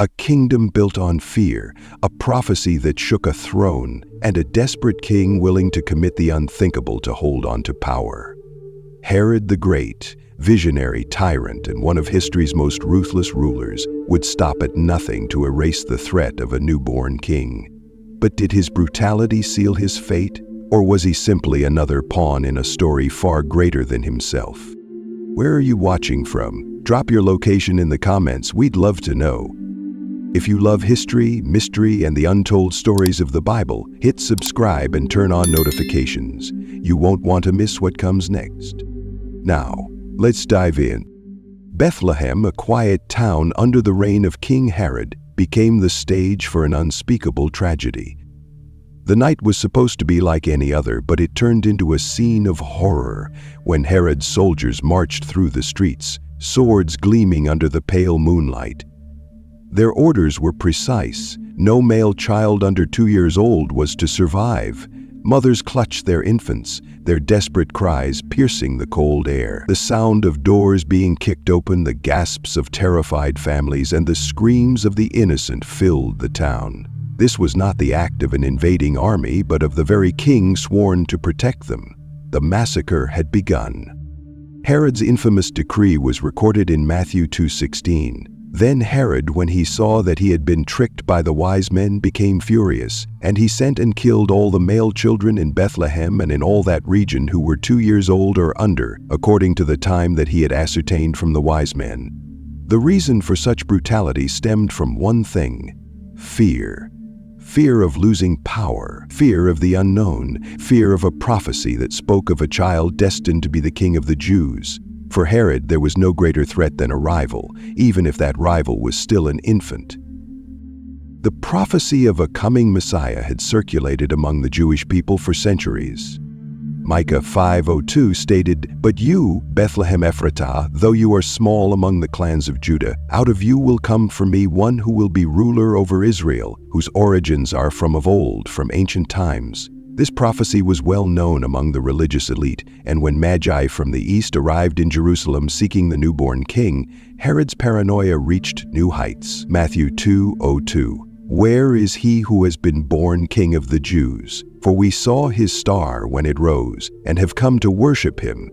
A kingdom built on fear, a prophecy that shook a throne, and a desperate king willing to commit the unthinkable to hold on to power. Herod the Great, visionary tyrant and one of history's most ruthless rulers, would stop at nothing to erase the threat of a newborn king. But did his brutality seal his fate, or was he simply another pawn in a story far greater than himself? Where are you watching from? Drop your location in the comments, we'd love to know. If you love history, mystery, and the untold stories of the Bible, hit subscribe and turn on notifications. You won't want to miss what comes next. Now, let's dive in. Bethlehem, a quiet town under the reign of King Herod, became the stage for an unspeakable tragedy. The night was supposed to be like any other, but it turned into a scene of horror when Herod's soldiers marched through the streets, swords gleaming under the pale moonlight. Their orders were precise. No male child under 2 years old was to survive. Mothers clutched their infants, their desperate cries piercing the cold air. The sound of doors being kicked open, the gasps of terrified families, and the screams of the innocent filled the town. This was not the act of an invading army, but of the very king sworn to protect them. The massacre had begun. Herod's infamous decree was recorded in Matthew 2:16. Then Herod, when he saw that he had been tricked by the wise men, became furious, and he sent and killed all the male children in Bethlehem and in all that region who were 2 years old or under, according to the time that he had ascertained from the wise men. The reason for such brutality stemmed from one thing: fear. Fear of losing power, fear of the unknown, fear of a prophecy that spoke of a child destined to be the king of the Jews. For Herod, there was no greater threat than a rival, even if that rival was still an infant. The prophecy of a coming Messiah had circulated among the Jewish people for centuries. Micah 5:02 stated, "But you, Bethlehem Ephratah, though you are small among the clans of Judah, out of you will come for me one who will be ruler over Israel, whose origins are from of old, from ancient times." This prophecy was well known among the religious elite, and when Magi from the east arrived in Jerusalem seeking the newborn king, Herod's paranoia reached new heights. Matthew 2:02. "Where is he who has been born King of the Jews? For we saw his star when it rose, and have come to worship him."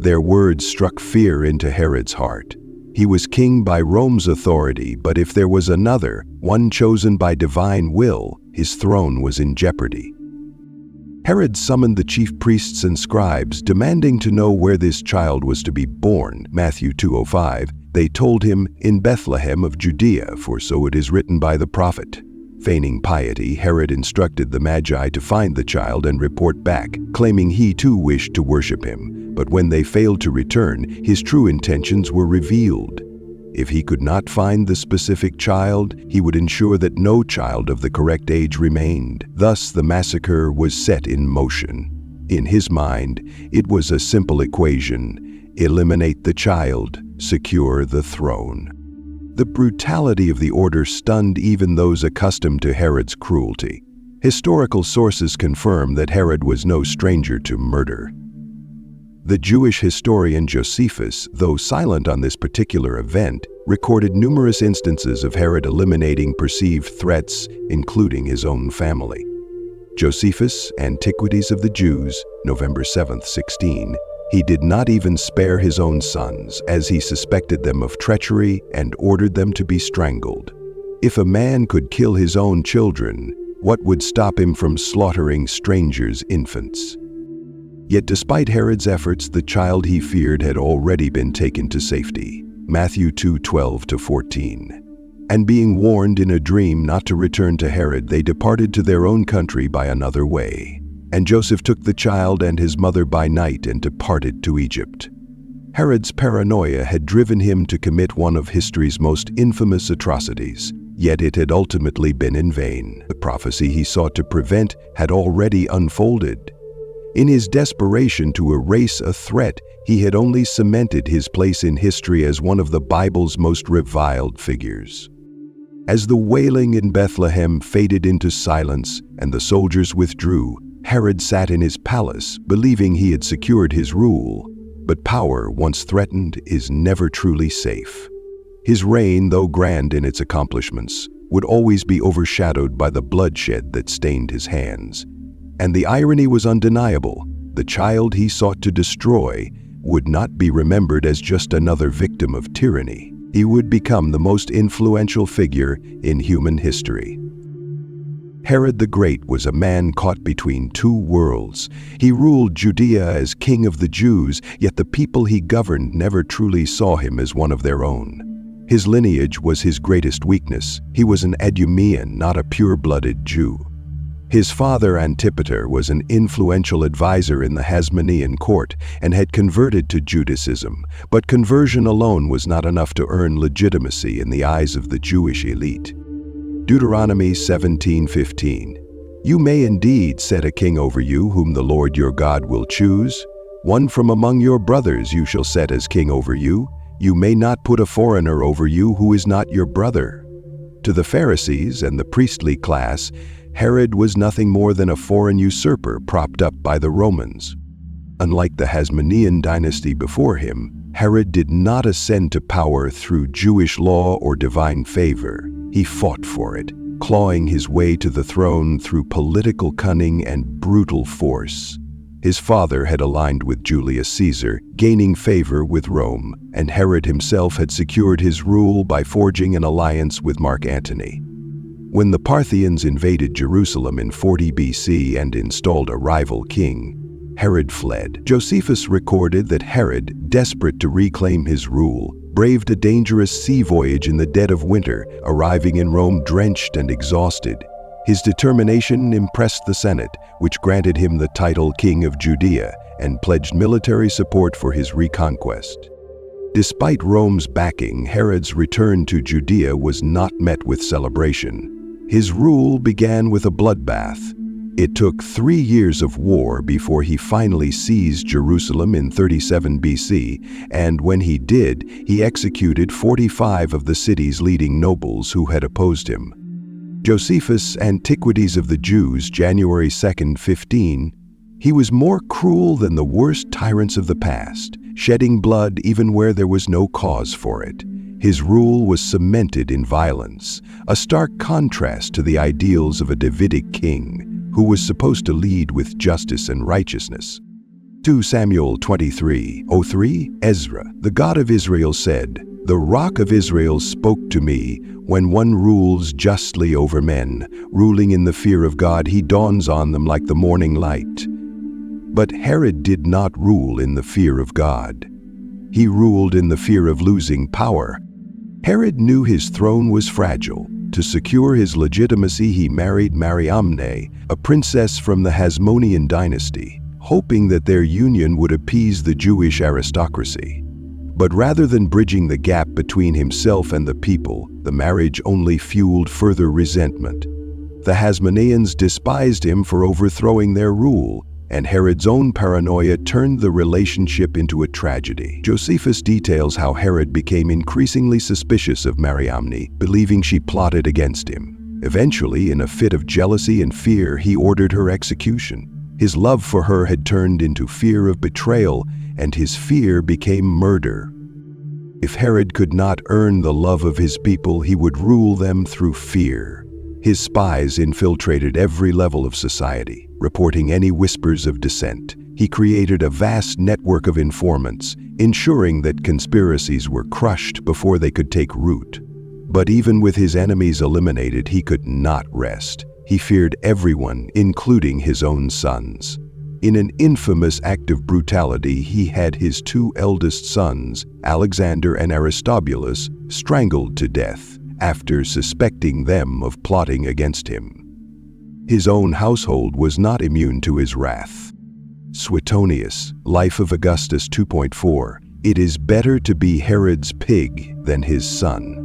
Their words struck fear into Herod's heart. He was king by Rome's authority, but if there was another, one chosen by divine will, his throne was in jeopardy. Herod summoned the chief priests and scribes, demanding to know where this child was to be born. Matthew 2:05. They told him, "In Bethlehem of Judea, for so it is written by the prophet." Feigning piety, Herod instructed the Magi to find the child and report back, claiming he too wished to worship him. But when they failed to return, his true intentions were revealed. If he could not find the specific child, he would ensure that no child of the correct age remained. Thus, the massacre was set in motion. In his mind, it was a simple equation: eliminate the child, secure the throne. The brutality of the order stunned even those accustomed to Herod's cruelty. Historical sources confirm that Herod was no stranger to murder. The Jewish historian Josephus, though silent on this particular event, recorded numerous instances of Herod eliminating perceived threats, including his own family. Josephus, Antiquities of the Jews, November 7, 16. He did not even spare his own sons, as he suspected them of treachery and ordered them to be strangled. If a man could kill his own children, what would stop him from slaughtering strangers' infants? Yet despite Herod's efforts, the child he feared had already been taken to safety. Matthew 2:12-14. And being warned in a dream not to return to Herod, they departed to their own country by another way. And Joseph took the child and his mother by night and departed to Egypt. Herod's paranoia had driven him to commit one of history's most infamous atrocities, yet it had ultimately been in vain. The prophecy he sought to prevent had already unfolded. In his desperation to erase a threat, he had only cemented his place in history as one of the Bible's most reviled figures. As the wailing in Bethlehem faded into silence and the soldiers withdrew, Herod sat in his palace, believing he had secured his rule. But power, once threatened, is never truly safe. His reign, though grand in its accomplishments, would always be overshadowed by the bloodshed that stained his hands. And the irony was undeniable. The child he sought to destroy would not be remembered as just another victim of tyranny. He would become the most influential figure in human history. Herod the Great was a man caught between two worlds. He ruled Judea as king of the Jews, yet the people he governed never truly saw him as one of their own. His lineage was his greatest weakness. He was an Idumean, not a pure-blooded Jew. His father Antipater was an influential advisor in the Hasmonean court and had converted to Judaism, but conversion alone was not enough to earn legitimacy in the eyes of the Jewish elite. Deuteronomy 17:15. You may indeed set a king over you whom the Lord your God will choose. One from among your brothers you shall set as king over you. You may not put a foreigner over you who is not your brother. To the Pharisees and the priestly class, Herod was nothing more than a foreign usurper propped up by the Romans. Unlike the Hasmonean dynasty before him, Herod did not ascend to power through Jewish law or divine favor. He fought for it, clawing his way to the throne through political cunning and brutal force. His father had aligned with Julius Caesar, gaining favor with Rome, and Herod himself had secured his rule by forging an alliance with Mark Antony. When the Parthians invaded Jerusalem in 40 BC and installed a rival king, Herod fled. Josephus recorded that Herod, desperate to reclaim his rule, braved a dangerous sea voyage in the dead of winter, arriving in Rome drenched and exhausted. His determination impressed the Senate, which granted him the title King of Judea and pledged military support for his reconquest. Despite Rome's backing, Herod's return to Judea was not met with celebration. His rule began with a bloodbath. It took 3 years of war before he finally seized Jerusalem in 37 BC, and when he did, he executed 45 of the city's leading nobles who had opposed him. Josephus' Antiquities of the Jews, January 2, 15, he was more cruel than the worst tyrants of the past, shedding blood even where there was no cause for it. His rule was cemented in violence, a stark contrast to the ideals of a Davidic king, who was supposed to lead with justice and righteousness. 2 Samuel 23:03, Ezra, the God of Israel said, "The Rock of Israel spoke to me. When one rules justly over men, ruling in the fear of God, he dawns on them like the morning light." But Herod did not rule in the fear of God. He ruled in the fear of losing power. Herod knew his throne was fragile. To secure his legitimacy, he married Mariamne, a princess from the Hasmonean dynasty, hoping that their union would appease the Jewish aristocracy. But rather than bridging the gap between himself and the people, the marriage only fueled further resentment. The Hasmoneans despised him for overthrowing their rule, and Herod's own paranoia turned the relationship into a tragedy. Josephus details how Herod became increasingly suspicious of Mariamne, believing she plotted against him. Eventually, in a fit of jealousy and fear, he ordered her execution. His love for her had turned into fear of betrayal, and his fear became murder. If Herod could not earn the love of his people, he would rule them through fear. His spies infiltrated every level of society, reporting any whispers of dissent. He created a vast network of informants, ensuring that conspiracies were crushed before they could take root. But even with his enemies eliminated, he could not rest. He feared everyone, including his own sons. In an infamous act of brutality, he had his 2 eldest sons, Alexander and Aristobulus, strangled to death after suspecting them of plotting against him. His own household was not immune to his wrath. Suetonius, Life of Augustus 2.4, "It is better to be Herod's pig than his son."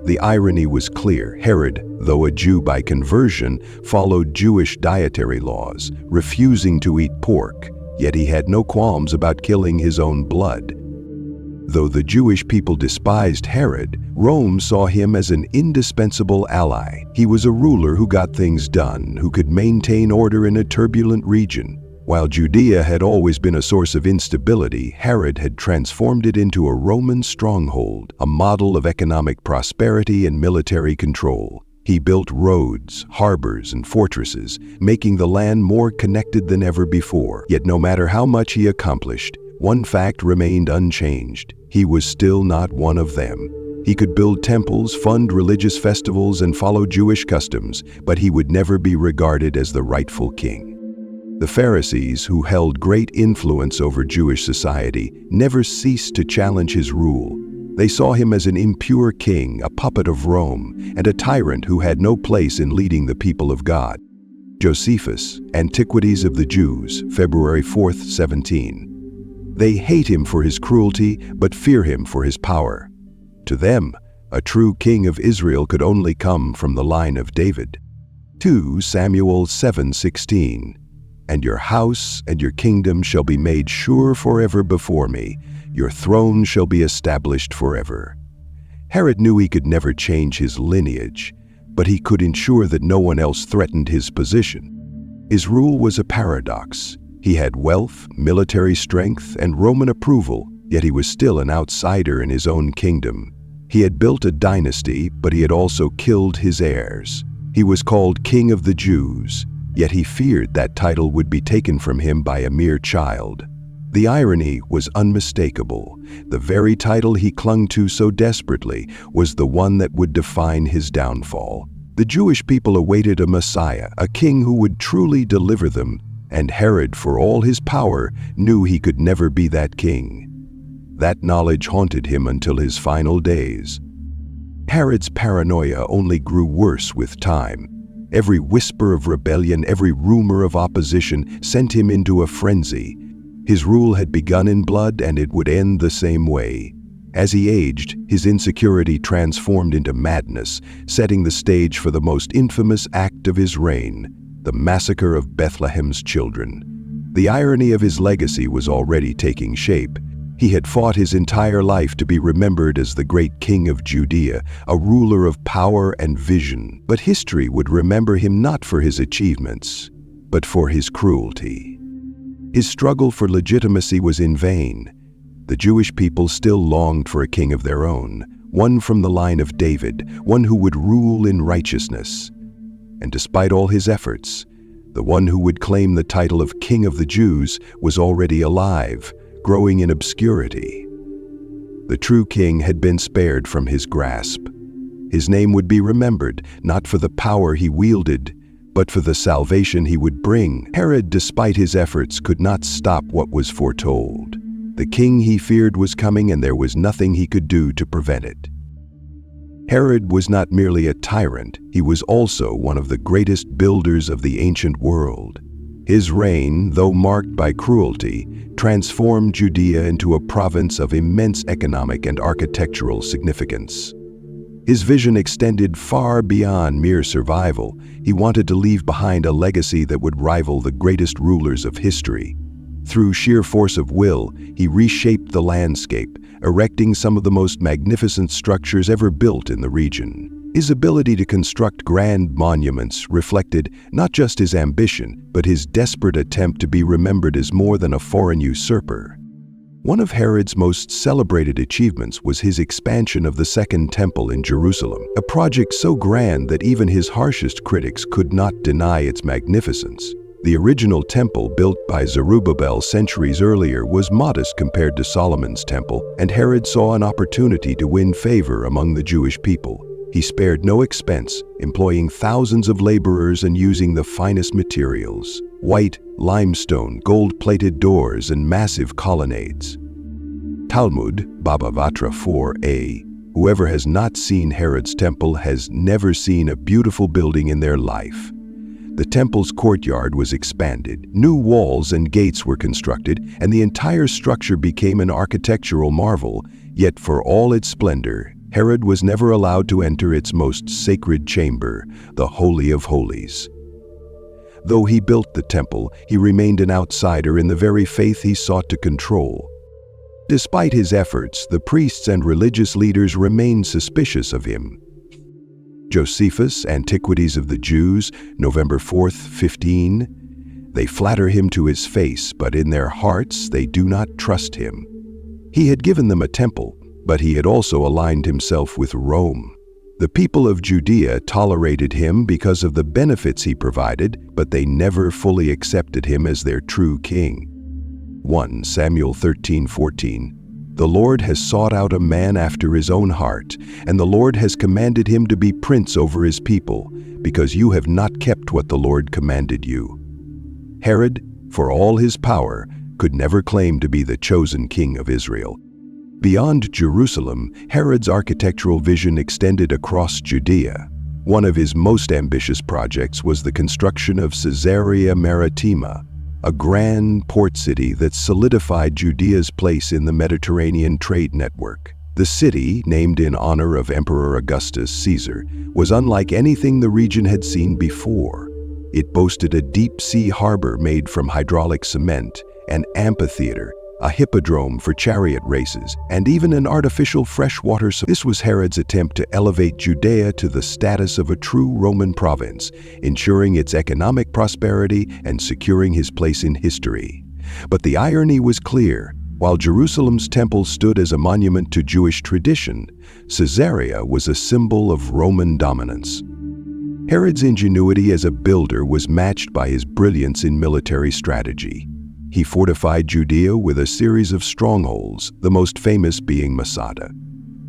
The irony was clear. Herod, though a Jew by conversion, followed Jewish dietary laws, refusing to eat pork, yet he had no qualms about killing his own blood. Though the Jewish people despised Herod, Rome saw him as an indispensable ally. He was a ruler who got things done, who could maintain order in a turbulent region. While Judea had always been a source of instability, Herod had transformed it into a Roman stronghold, a model of economic prosperity and military control. He built roads, harbors, and fortresses, making the land more connected than ever before. Yet no matter how much he accomplished, one fact remained unchanged. He was still not one of them. He could build temples, fund religious festivals, and follow Jewish customs, but he would never be regarded as the rightful king. The Pharisees, who held great influence over Jewish society, never ceased to challenge his rule. They saw him as an impure king, a puppet of Rome, and a tyrant who had no place in leading the people of God. Josephus, Antiquities of the Jews, February 4th, 17. They hate him for his cruelty, but fear him for his power. To them, a true king of Israel could only come from the line of David. 2 Samuel 7:16. And your house and your kingdom shall be made sure forever before me. Your throne shall be established forever. Herod knew he could never change his lineage, but he could ensure that no one else threatened his position. His rule was a paradox. He had wealth, military strength, and Roman approval, yet he was still an outsider in his own kingdom. He had built a dynasty, but he had also killed his heirs. He was called King of the Jews, yet he feared that title would be taken from him by a mere child. The irony was unmistakable. The very title he clung to so desperately was the one that would define his downfall. The Jewish people awaited a Messiah, a king who would truly deliver them, and Herod, for all his power, knew he could never be that king. That knowledge haunted him until his final days. Herod's paranoia only grew worse with time. Every whisper of rebellion, every rumor of opposition sent him into a frenzy. His rule had begun in blood, and it would end the same way. As he aged, his insecurity transformed into madness, setting the stage for the most infamous act of his reign, the massacre of Bethlehem's children. The irony of his legacy was already taking shape. He had fought his entire life to be remembered as the great king of Judea, a ruler of power and vision. But history would remember him not for his achievements, but for his cruelty. His struggle for legitimacy was in vain. The Jewish people still longed for a king of their own, one from the line of David, one who would rule in righteousness. And despite all his efforts, the one who would claim the title of King of the Jews was already alive, growing in obscurity. The true king had been spared from his grasp. His name would be remembered, not for the power he wielded, but for the salvation he would bring. Herod, despite his efforts, could not stop what was foretold. The king he feared was coming, and there was nothing he could do to prevent it. Herod was not merely a tyrant, he was also one of the greatest builders of the ancient world. His reign, though marked by cruelty, transformed Judea into a province of immense economic and architectural significance. His vision extended far beyond mere survival. He wanted to leave behind a legacy that would rival the greatest rulers of history. Through sheer force of will, he reshaped the landscape, erecting some of the most magnificent structures ever built in the region. His ability to construct grand monuments reflected not just his ambition, but his desperate attempt to be remembered as more than a foreign usurper. One of Herod's most celebrated achievements was his expansion of the Second Temple in Jerusalem, a project so grand that even his harshest critics could not deny its magnificence. The original temple, built by Zerubbabel centuries earlier, was modest compared to Solomon's temple, and Herod saw an opportunity to win favor among the Jewish people. He spared no expense, employing thousands of laborers and using the finest materials: white, limestone, gold-plated doors, and massive colonnades. Talmud, Baba Vatra 4a. Whoever has not seen Herod's temple has never seen a beautiful building in their life. The temple's courtyard was expanded, new walls and gates were constructed, and the entire structure became an architectural marvel. Yet for all its splendor, Herod was never allowed to enter its most sacred chamber, the Holy of Holies. Though he built the temple, he remained an outsider in the very faith he sought to control. Despite his efforts, the priests and religious leaders remained suspicious of him. Josephus, Antiquities of the Jews, November 4th, 15. They flatter him to his face, but in their hearts they do not trust him. He had given them a temple, but he had also aligned himself with Rome. The people of Judea tolerated him because of the benefits he provided, but they never fully accepted him as their true king. 1 Samuel 13:14. The Lord has sought out a man after his own heart, and the Lord has commanded him to be prince over his people, because you have not kept what the Lord commanded you. Herod, for all his power, could never claim to be the chosen king of Israel. Beyond Jerusalem, Herod's architectural vision extended across Judea. One of his most ambitious projects was the construction of Caesarea Maritima, a grand port city that solidified Judea's place in the Mediterranean trade network. The city, named in honor of Emperor Augustus Caesar, was unlike anything the region had seen before. It boasted a deep-sea harbor made from hydraulic cement, an amphitheater, a hippodrome for chariot races, and even an artificial freshwater supply. This was Herod's attempt to elevate Judea to the status of a true Roman province, ensuring its economic prosperity and securing his place in history. But the irony was clear. While Jerusalem's temple stood as a monument to Jewish tradition, Caesarea was a symbol of Roman dominance. Herod's ingenuity as a builder was matched by his brilliance in military strategy. He fortified Judea with a series of strongholds, the most famous being Masada.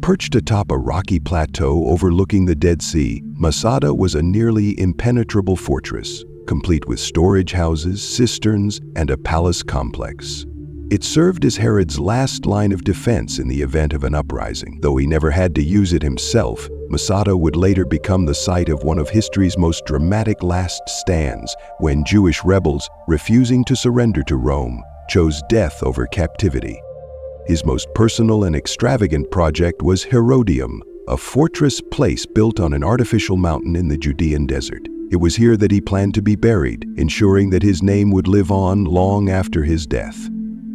Perched atop a rocky plateau overlooking the Dead Sea, Masada was a nearly impenetrable fortress, complete with storage houses, cisterns, and a palace complex. It served as Herod's last line of defense in the event of an uprising. Though he never had to use it himself, Masada would later become the site of one of history's most dramatic last stands, when Jewish rebels, refusing to surrender to Rome, chose death over captivity. His most personal and extravagant project was Herodium, a fortress place built on an artificial mountain in the Judean desert. It was here that he planned to be buried, ensuring that his name would live on long after his death.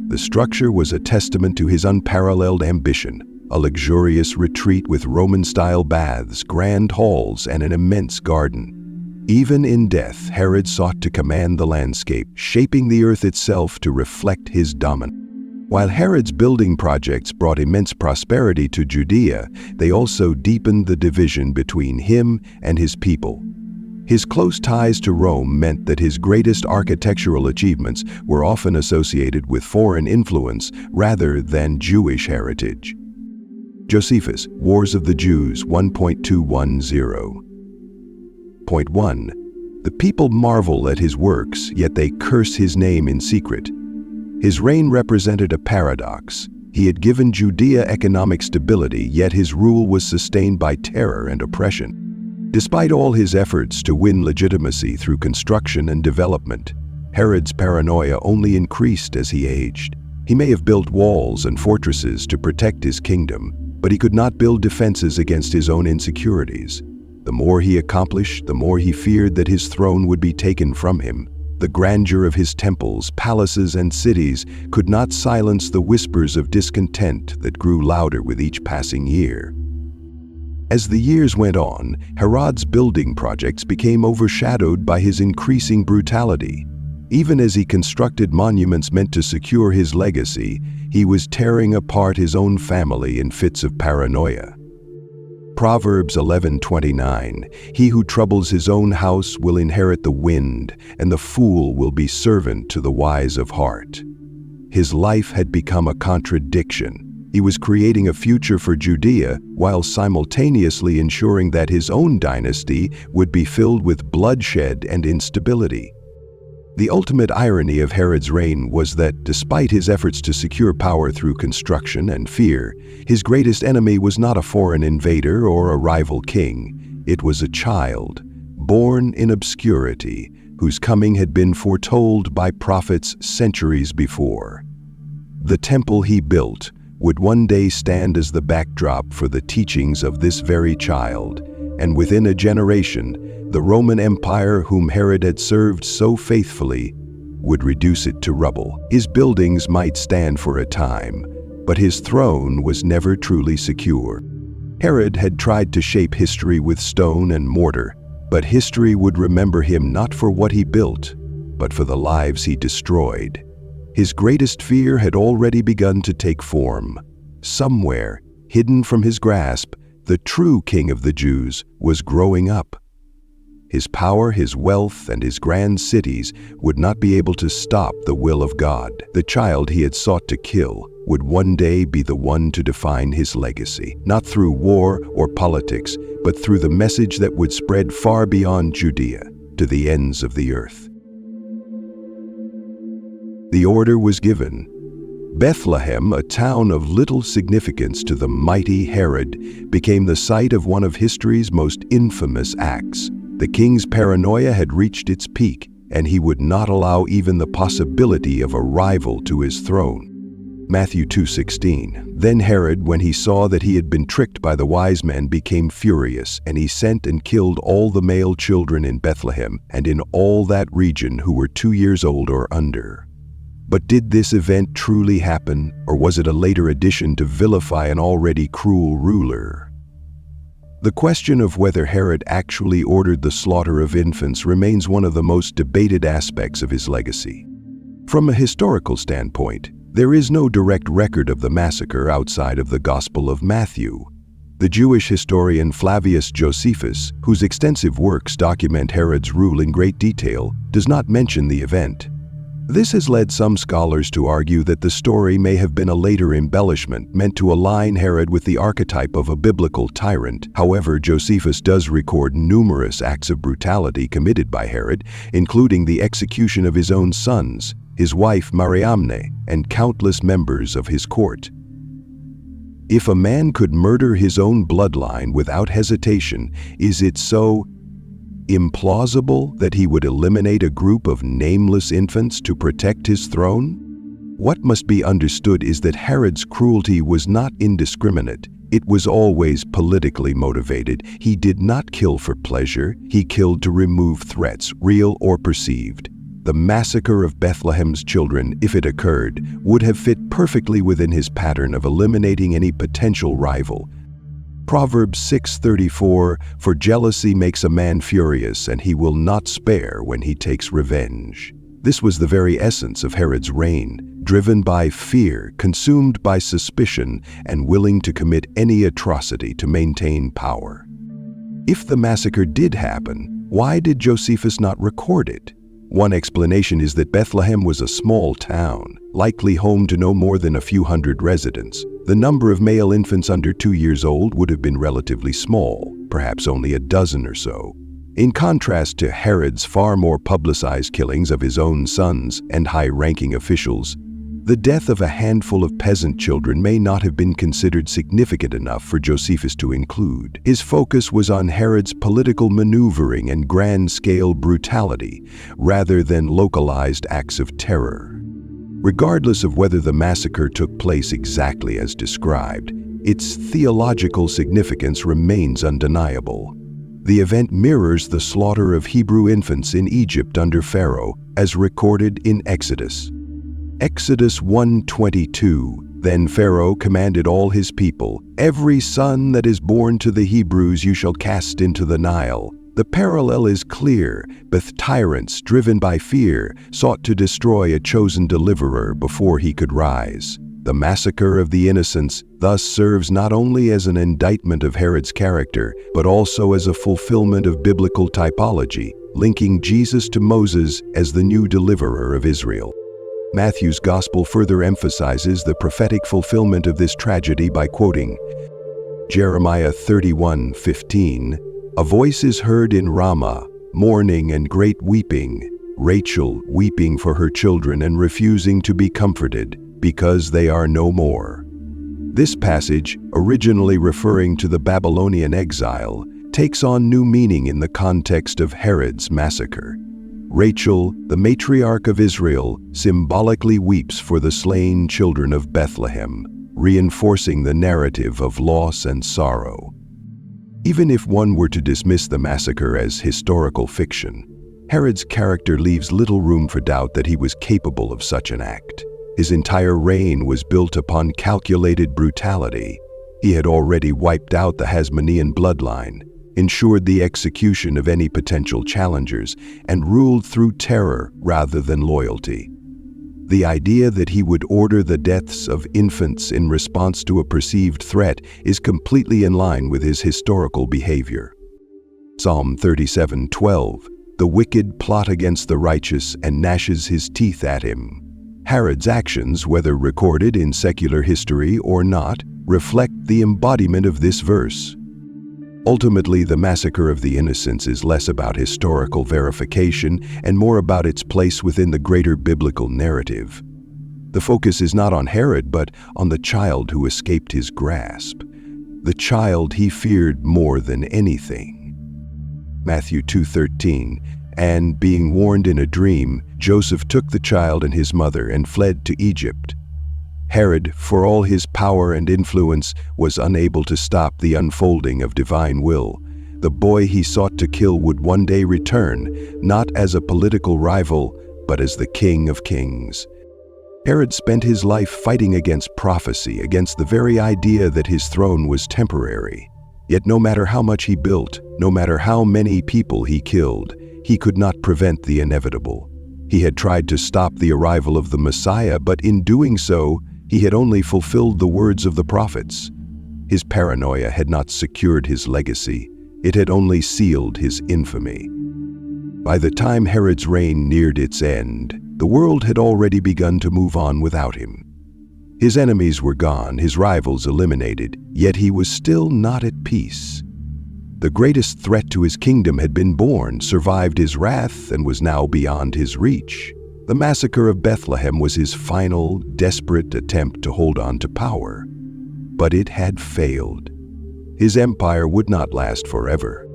The structure was a testament to his unparalleled ambition, a luxurious retreat with Roman-style baths, grand halls, and an immense garden. Even in death, Herod sought to command the landscape, shaping the earth itself to reflect his dominance. While Herod's building projects brought immense prosperity to Judea, they also deepened the division between him and his people. His close ties to Rome meant that his greatest architectural achievements were often associated with foreign influence rather than Jewish heritage. Josephus, Wars of the Jews 1.210.1. The people marvel at his works, yet they curse his name in secret. His reign represented a paradox. He had given Judea economic stability, yet his rule was sustained by terror and oppression. Despite all his efforts to win legitimacy through construction and development, Herod's paranoia only increased as he aged. He may have built walls and fortresses to protect his kingdom, but he could not build defenses against his own insecurities. The more he accomplished, the more he feared that his throne would be taken from him. The grandeur of his temples, palaces, and cities could not silence the whispers of discontent that grew louder with each passing year. As the years went on, Herod's building projects became overshadowed by his increasing brutality. Even as he constructed monuments meant to secure his legacy, he was tearing apart his own family in fits of paranoia. Proverbs 11:29, "He who troubles his own house will inherit the wind, and the fool will be servant to the wise of heart." His life had become a contradiction. He was creating a future for Judea while simultaneously ensuring that his own dynasty would be filled with bloodshed and instability. The ultimate irony of Herod's reign was that, despite his efforts to secure power through construction and fear, his greatest enemy was not a foreign invader or a rival king. It was a child, born in obscurity, whose coming had been foretold by prophets centuries before. The temple he built would one day stand as the backdrop for the teachings of this very child, and within a generation, the Roman Empire whom Herod had served so faithfully would reduce it to rubble. His buildings might stand for a time, but his throne was never truly secure. Herod had tried to shape history with stone and mortar, but history would remember him not for what he built, but for the lives he destroyed. His greatest fear had already begun to take form. Somewhere, hidden from his grasp, the true king of the Jews was growing up. His power, his wealth, and his grand cities would not be able to stop the will of God. The child he had sought to kill would one day be the one to define his legacy, not through war or politics, but through the message that would spread far beyond Judea to the ends of the earth. The order was given. Bethlehem, a town of little significance to the mighty Herod, became the site of one of history's most infamous acts. The king's paranoia had reached its peak, and he would not allow even the possibility of a rival to his throne. Matthew 2:16. Then Herod, when he saw that he had been tricked by the wise men, became furious, and he sent and killed all the male children in Bethlehem and in all that region who were 2 years old or under. But did this event truly happen, or was it a later addition to vilify an already cruel ruler? The question of whether Herod actually ordered the slaughter of infants remains one of the most debated aspects of his legacy. From a historical standpoint, there is no direct record of the massacre outside of the Gospel of Matthew. The Jewish historian Flavius Josephus, whose extensive works document Herod's rule in great detail, does not mention the event. This has led some scholars to argue that the story may have been a later embellishment meant to align Herod with the archetype of a biblical tyrant. However, Josephus does record numerous acts of brutality committed by Herod, including the execution of his own sons, his wife Mariamne, and countless members of his court. If a man could murder his own bloodline without hesitation, is it so implausible that he would eliminate a group of nameless infants to protect his throne? What must be understood is that Herod's cruelty was not indiscriminate. It was always politically motivated. He did not kill for pleasure. He killed to remove threats, real or perceived. The massacre of Bethlehem's children, if it occurred, would have fit perfectly within his pattern of eliminating any potential rival. Proverbs 6:34, "For jealousy makes a man furious, and he will not spare when he takes revenge." This was the very essence of Herod's reign, driven by fear, consumed by suspicion, and willing to commit any atrocity to maintain power. If the massacre did happen, why did Josephus not record it? One explanation is that Bethlehem was a small town, likely home to no more than a few hundred residents. The number of male infants under 2 years old would have been relatively small, perhaps only a dozen or so. In contrast to Herod's far more publicized killings of his own sons and high-ranking officials, the death of a handful of peasant children may not have been considered significant enough for Josephus to include. His focus was on Herod's political maneuvering and grand-scale brutality, rather than localized acts of terror. Regardless of whether the massacre took place exactly as described, its theological significance remains undeniable. The event mirrors the slaughter of Hebrew infants in Egypt under Pharaoh, as recorded in Exodus. Exodus 1:22, "Then Pharaoh commanded all his people, 'Every son that is born to the Hebrews you shall cast into the Nile.' The parallel is clear. Both tyrants, driven by fear, sought to destroy a chosen deliverer before he could rise. The massacre of the innocents thus serves not only as an indictment of Herod's character, but also as a fulfillment of biblical typology, linking Jesus to Moses as the new deliverer of Israel. Matthew's Gospel further emphasizes the prophetic fulfillment of this tragedy by quoting Jeremiah 31:15, "A voice is heard in Ramah, mourning and great weeping, Rachel weeping for her children and refusing to be comforted, because they are no more." This passage, originally referring to the Babylonian exile, takes on new meaning in the context of Herod's massacre. Rachel, the matriarch of Israel, symbolically weeps for the slain children of Bethlehem, reinforcing the narrative of loss and sorrow. Even if one were to dismiss the massacre as historical fiction, Herod's character leaves little room for doubt that he was capable of such an act. His entire reign was built upon calculated brutality. He had already wiped out the Hasmonean bloodline, ensured the execution of any potential challengers, and ruled through terror rather than loyalty. The idea that he would order the deaths of infants in response to a perceived threat is completely in line with his historical behavior. Psalm 37:12, "The wicked plot against the righteous and gnashes his teeth at him." Herod's actions, whether recorded in secular history or not, reflect the embodiment of this verse. Ultimately, the massacre of the innocents is less about historical verification and more about its place within the greater biblical narrative. The focus is not on Herod, but on the child who escaped his grasp, the child he feared more than anything. Matthew 2:13, "And being warned in a dream, Joseph took the child and his mother and fled to Egypt." Herod, for all his power and influence, was unable to stop the unfolding of divine will. The boy he sought to kill would one day return, not as a political rival, but as the King of Kings. Herod spent his life fighting against prophecy, against the very idea that his throne was temporary. Yet no matter how much he built, no matter how many people he killed, he could not prevent the inevitable. He had tried to stop the arrival of the Messiah, but in doing so, he had only fulfilled the words of the prophets. His paranoia had not secured his legacy, it had only sealed his infamy. By the time Herod's reign neared its end, the world had already begun to move on without him. His enemies were gone, his rivals eliminated, yet he was still not at peace. The greatest threat to his kingdom had been born, survived his wrath, and was now beyond his reach. The massacre of Bethlehem was his final, desperate attempt to hold on to power. But it had failed. His empire would not last forever.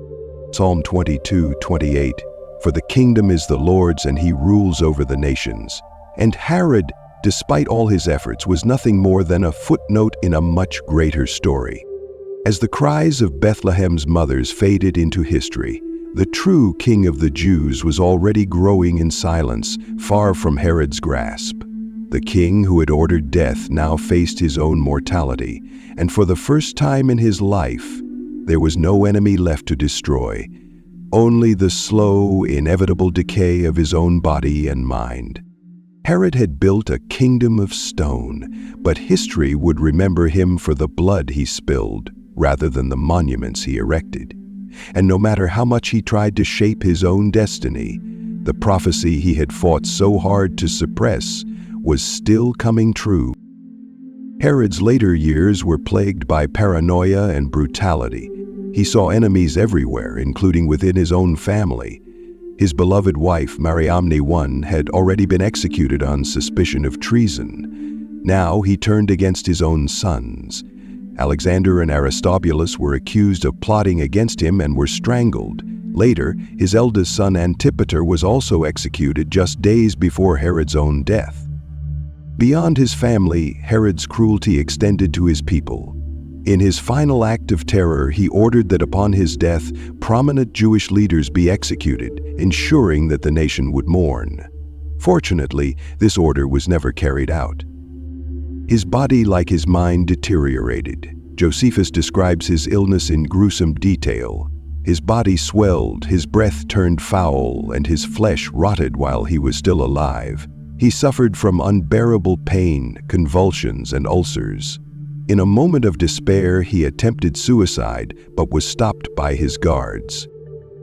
Psalm 22:28, "For the kingdom is the Lord's and he rules over the nations." And Herod, despite all his efforts, was nothing more than a footnote in a much greater story. As the cries of Bethlehem's mothers faded into history, the true King of the Jews was already growing in silence, far from Herod's grasp. The king who had ordered death now faced his own mortality, and for the first time in his life, there was no enemy left to destroy, only the slow, inevitable decay of his own body and mind. Herod had built a kingdom of stone, but history would remember him for the blood he spilled, rather than the monuments he erected. And no matter how much he tried to shape his own destiny, the prophecy he had fought so hard to suppress was still coming true. Herod's later years were plagued by paranoia and brutality. He saw enemies everywhere, including within his own family. His beloved wife, Mariamne I, had already been executed on suspicion of treason. Now he turned against his own sons. Alexander and Aristobulus were accused of plotting against him and were strangled. Later, his eldest son Antipater was also executed just days before Herod's own death. Beyond his family, Herod's cruelty extended to his people. In his final act of terror, he ordered that upon his death, prominent Jewish leaders be executed, ensuring that the nation would mourn. Fortunately, this order was never carried out. His body, like his mind, deteriorated. Josephus describes his illness in gruesome detail. His body swelled, his breath turned foul, and his flesh rotted while he was still alive. He suffered from unbearable pain, convulsions, and ulcers. In a moment of despair, he attempted suicide, but was stopped by his guards.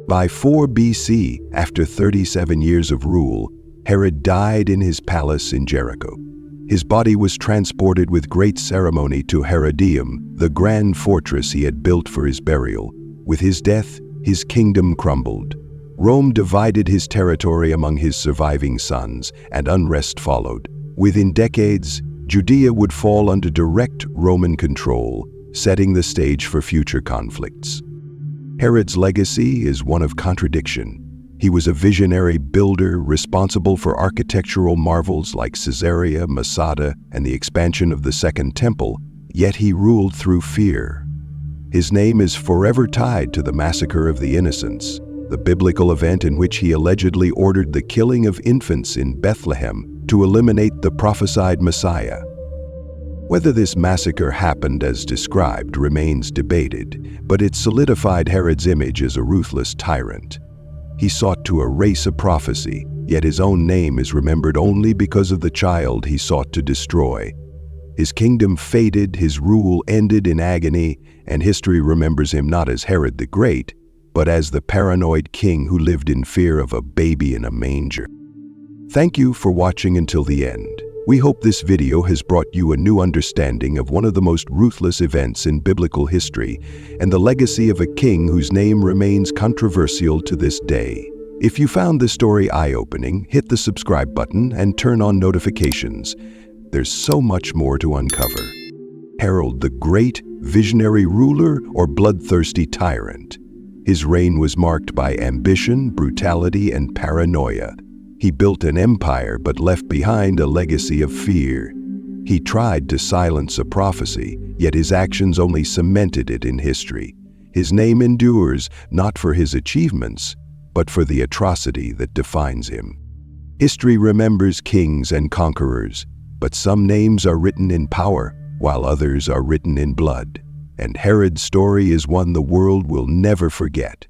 By 4 BC, after 37 years of rule, Herod died in his palace in Jericho. His body was transported with great ceremony to Herodium, the grand fortress he had built for his burial. With his death, his kingdom crumbled. Rome divided his territory among his surviving sons, and unrest followed. Within decades, Judea would fall under direct Roman control, setting the stage for future conflicts. Herod's legacy is one of contradiction. He was a visionary builder responsible for architectural marvels like Caesarea, Masada, and the expansion of the Second Temple, yet he ruled through fear. His name is forever tied to the massacre of the innocents, the biblical event in which he allegedly ordered the killing of infants in Bethlehem to eliminate the prophesied Messiah. Whether this massacre happened as described remains debated, but it solidified Herod's image as a ruthless tyrant. He sought to erase a prophecy, yet his own name is remembered only because of the child he sought to destroy. His kingdom faded, his rule ended in agony, and history remembers him not as Herod the Great, but as the paranoid king who lived in fear of a baby in a manger. Thank you for watching until the end. We hope this video has brought you a new understanding of one of the most ruthless events in biblical history and the legacy of a king whose name remains controversial to this day. If you found this story eye-opening, hit the subscribe button and turn on notifications. There's so much more to uncover. Herod the Great, visionary ruler or bloodthirsty tyrant? His reign was marked by ambition, brutality, and paranoia. He built an empire but left behind a legacy of fear. He tried to silence a prophecy, yet his actions only cemented it in history. His name endures not for his achievements, but for the atrocity that defines him. History remembers kings and conquerors, but some names are written in power, while others are written in blood. And Herod's story is one the world will never forget.